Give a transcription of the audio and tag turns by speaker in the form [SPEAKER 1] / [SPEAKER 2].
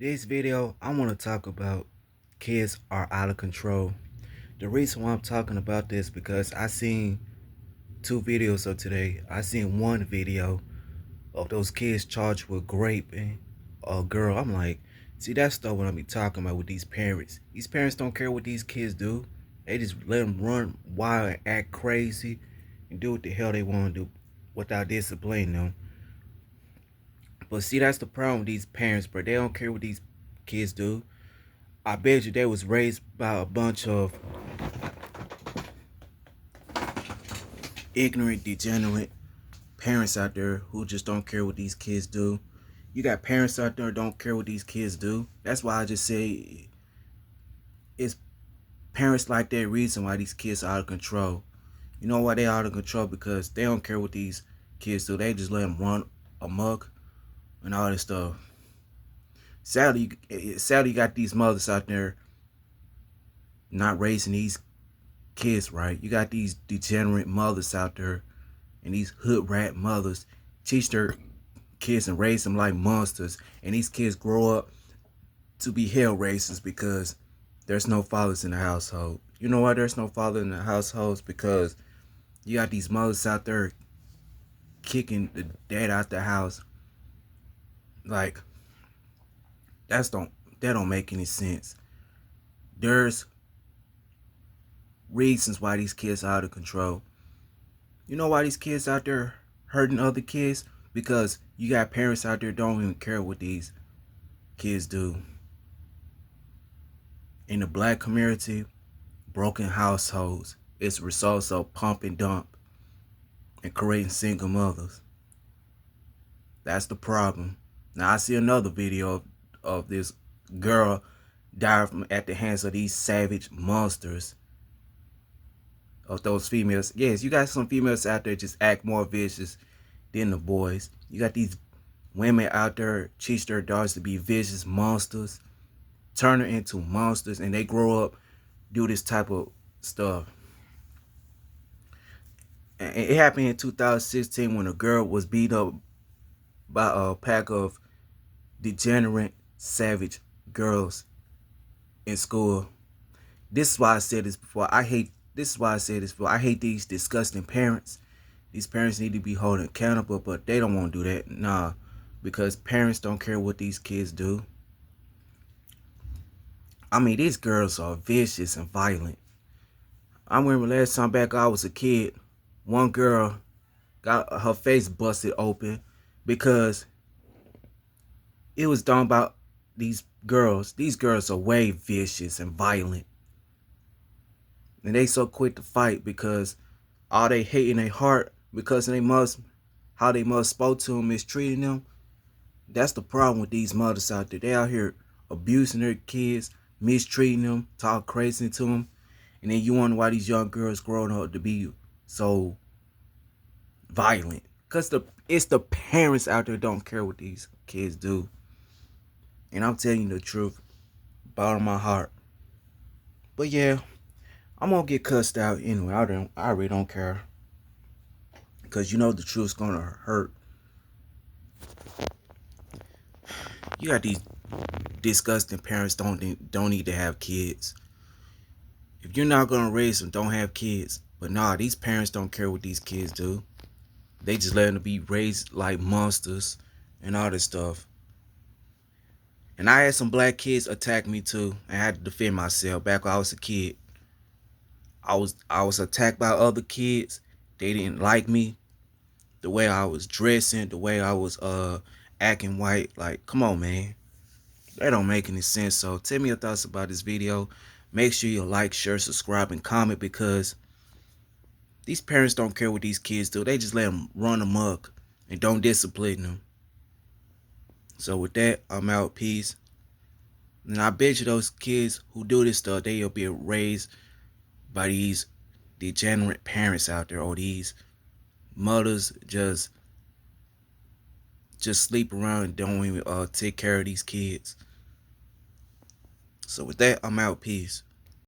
[SPEAKER 1] This video, I want to talk about kids are out of control. The reason why I'm talking about this because I seen two videos of today. I seen one video of those kids charged with raping a girl. I'm like, see, that's stuff what I be talking about with these parents. These parents don't care what these kids do. They just let them run wild and act crazy and do what the hell they want to do without disciplining them. But see, that's the problem with these parents, bro. They don't care what these kids do. I bet you they was raised by a bunch of ignorant, degenerate parents out there who just don't care what these kids do. You got parents out there who don't care what these kids do. That's why I just say it's parents like that reason why these kids are out of control. You know why they out of control? Because they don't care what these kids do. They just let them run amok and all this stuff. Sadly, you got these mothers out there not raising these kids right. You got these degenerate mothers out there and these hood rat mothers teach their kids and raise them like monsters, and these kids grow up to be hell raisers because there's no fathers in the household. You know why there's no father in the households? Because you got these mothers out there kicking the dad out the house. Like that don't make any sense. There's reasons why these kids are out of control. You know why these kids out there hurting other kids? Because you got parents out there don't even care what these kids do. In the black community, broken households is a result of pump and dump and creating single mothers. That's the problem. Now I see another video of this girl die at the hands of these savage monsters of those females. Yes, you got some females out there just act more vicious than the boys. You got these women out there teach their daughters to be vicious monsters, turn them into monsters, and they grow up do this type of stuff. And it happened in 2016 when a girl was beat up by a pack of degenerate, savage girls in school. This is why I said this before. This is why I said this before. I hate these disgusting parents. These parents need to be held accountable, but they don't want to do that. Nah, because parents don't care what these kids do. I mean, these girls are vicious and violent. I remember last time back I was a kid, one girl got her face busted open because it was done about these girls. These girls are way vicious and violent. And they so quick to fight because all they hate in their heart because how they must spoke to them, mistreating them. That's the problem with these mothers out there. They out here abusing their kids, mistreating them, talk crazy to them. And then you wonder why these young girls growing up to be so violent. Because it's the parents out there don't care what these kids do. And I'm telling you the truth, bottom of my heart. But yeah, I'm gonna get cussed out anyway. I really don't care. Because you know the truth's gonna hurt. You got these disgusting parents don't need to have kids. If you're not gonna raise them, don't have kids. But nah, these parents don't care what these kids do. They just let them be raised like monsters and all this stuff. And I had some black kids attack me too. I had to defend myself back when I was a kid. I was attacked by other kids. They didn't like me. The way I was dressing, the way I was acting white. Like, come on, man. That don't make any sense. So tell me your thoughts about this video. Make sure you like, share, subscribe, and comment because these parents don't care what these kids do. They just let them run amok and don't discipline them. So with that, I'm out. Peace. And I bet you those kids who do this stuff, they'll be raised by these degenerate parents out there, or these mothers just sleep around and don't even take care of these kids. So with that, I'm out. Peace.